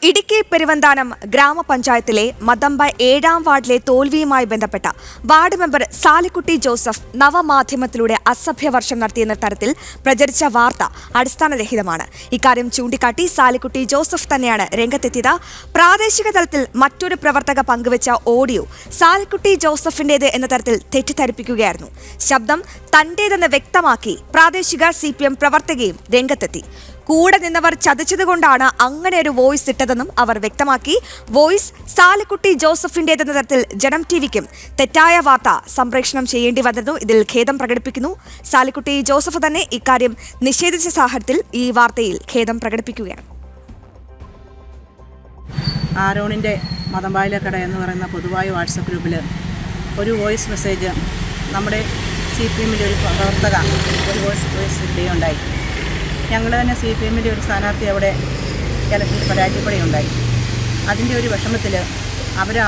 ഇടുക്കി പെരുവന്താനം ഗ്രാമപഞ്ചായത്തിലെ മദമ്പ 7-ാം വാർഡിലെ തോൽവിയുമായി ബന്ധപ്പെട്ട വാർഡ് മെമ്പർ സാലിക്കുട്ടി ജോസഫ് നവമാധ്യമത്തിലൂടെ അസഭ്യവർഷം നടത്തിയെന്ന തരത്തിൽ പ്രചരിച്ച വാർത്ത അടിസ്ഥാനരഹിതമാണ്. ഇക്കാര്യം ചൂണ്ടിക്കാട്ടി സാലിക്കുട്ടി ജോസഫ് തന്നെയാണ് രംഗത്തെത്തിയത്. പ്രാദേശിക തലത്തിൽ മറ്റൊരു പ്രവർത്തക പങ്കുവച്ച ഓഡിയോ സാലിക്കുട്ടി ജോസഫിന്റേത് എന്ന തരത്തിൽ തെറ്റിദ്ധരിപ്പിക്കുകയായിരുന്നു. ശബ്ദം തന്റേതെന്ന് വ്യക്തമാക്കി പ്രാദേശിക CPM പ്രവർത്തകയും രംഗത്തെത്തി. കൂടെ നിന്നവർ ചതിച്ചതുകൊണ്ടാണ് അങ്ങനെ ഒരു വോയിസ് ഇട്ടതെന്നും അവർ വ്യക്തമാക്കി. വോയിസ് സാലിക്കുട്ടി ജോസഫിന്റേതെന്ന തരത്തിൽ ജനം TVക്കും തെറ്റായ വാർത്ത സംപ്രേഷണം ചെയ്യേണ്ടി വന്നിരുന്നു. ഇതിൽ ഖേദം പ്രകടിപ്പിക്കുന്നു. സാലിക്കുട്ടി ജോസഫ് തന്നെ ഇക്കാര്യം നിഷേധിച്ച സാഹചര്യത്തിൽ ഈ വാർത്തയിൽ ഖേദം പ്രകടിപ്പിക്കുകയാണ്. ആരോണിൻ്റെ മദമ്പായിലക്കട എന്ന് പറയുന്ന പൊതുവായ വാട്സപ്പ് ഗ്രൂപ്പിൽ ഒരു വോയിസ് മെസ്സേജ് നമ്മുടെ CPMിൻ്റെ ഒരു പ്രവർത്തക ഒരു വോയിസ് ഇടുകയുണ്ടായി. ഞങ്ങൾ തന്നെ CPMിൻ്റെ ഒരു സ്ഥാനാർത്ഥി അവിടെ ഇലക്ഷനിൽ പരാജയപ്പെടുകയുണ്ടായി. അതിൻ്റെ ഒരു വിഷമത്തിൽ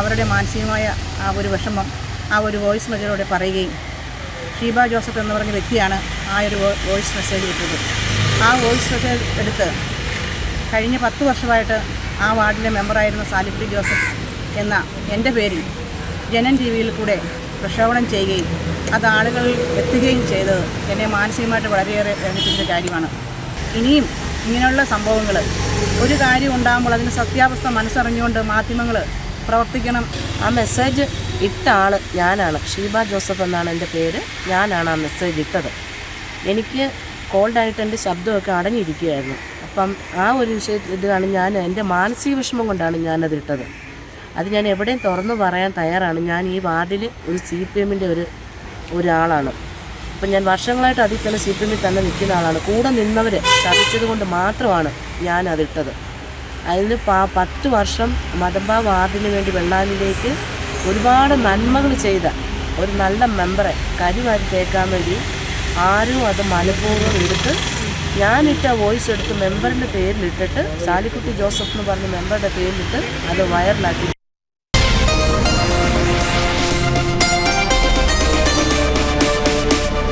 അവരുടെ മാനസികമായ ആ ഒരു വിഷമം ആ ഒരു വോയിസ് മെസ്സേജിലൂടെ പറയുകയും ഷീബ ജോസഫ് എന്ന് പറഞ്ഞ വ്യക്തിയാണ് ആ ഒരു വോയിസ് മെസ്സേജ് ഇട്ടത്. ആ വോയിസ് മെസ്സേജ് എടുത്ത് കഴിഞ്ഞ 10 വർഷമായിട്ട് ആ വാർഡിലെ മെമ്പറായിരുന്ന സാലിക്കുട്ടി ജോസഫ് എന്ന എൻ്റെ പേരിൽ ജനം TVയിൽ കൂടെ പ്രക്ഷേപണം ചെയ്യുകയും അത് ആളുകളിൽ എത്തുകയും ചെയ്തത് എന്നെ മാനസികമായിട്ട് വളരെയേറെ വേദനിപ്പിച്ച കാര്യമാണ്. ഇനിയും ഇങ്ങനെയുള്ള സംഭവങ്ങൾ ഒരു കാര്യം ഉണ്ടാകുമ്പോൾ അതിൻ്റെ സത്യാവസ്ഥ മനസ്സറിഞ്ഞുകൊണ്ട് മാധ്യമങ്ങൾ പ്രവർത്തിക്കണം. ആ മെസ്സേജ് ഇട്ട ആൾ ഞാനാണ്. ഷീബ ജോസഫ് എന്നാണ് എൻ്റെ പേര്. ഞാനാണ് ആ മെസ്സേജ് ഇട്ടത്. എനിക്ക് കോൾഡായിട്ട് എൻ്റെ ശബ്ദമൊക്കെ അടഞ്ഞിരിക്കുകയായിരുന്നു. അപ്പം ആ ഒരു ഇതാണ് ഞാൻ എൻ്റെ മാനസിക വിഷമം കൊണ്ടാണ് ഞാനതിട്ടത്. അത് ഞാൻ എവിടെയും തുറന്നു പറയാൻ തയ്യാറാണ്. ഞാൻ ഈ വാർഡിൽ ഒരു CPMിൻ്റെ ഒരാളാണ്. അപ്പം ഞാൻ വർഷങ്ങളായിട്ട് അതിൽ തന്നെ CPMിൽ തന്നെ നിൽക്കുന്ന ആളാണ്. കൂടെ നിന്നവർ ചതിച്ചത് കൊണ്ട് മാത്രമാണ് ഞാനതിട്ടത്. അതിന് 10 വർഷം മദമ്പ വാർഡിന് വേണ്ടി വെള്ളാനിലേക്ക് ഒരുപാട് നന്മകൾ ചെയ്ത ഒരു നല്ല മെമ്പറെ കരിവാരി തേക്കാൻ വേണ്ടി ആരും അത് മനഃപൂർവ്വം എടുത്ത് ഞാനിട്ട വോയിസ് എടുത്ത് മെമ്പറിൻ്റെ പേരിലിട്ടിട്ട് സാലിക്കുട്ടി ജോസഫ് എന്ന് പറഞ്ഞ മെമ്പറുടെ പേരിലിട്ട് അത് വൈറലാക്കി.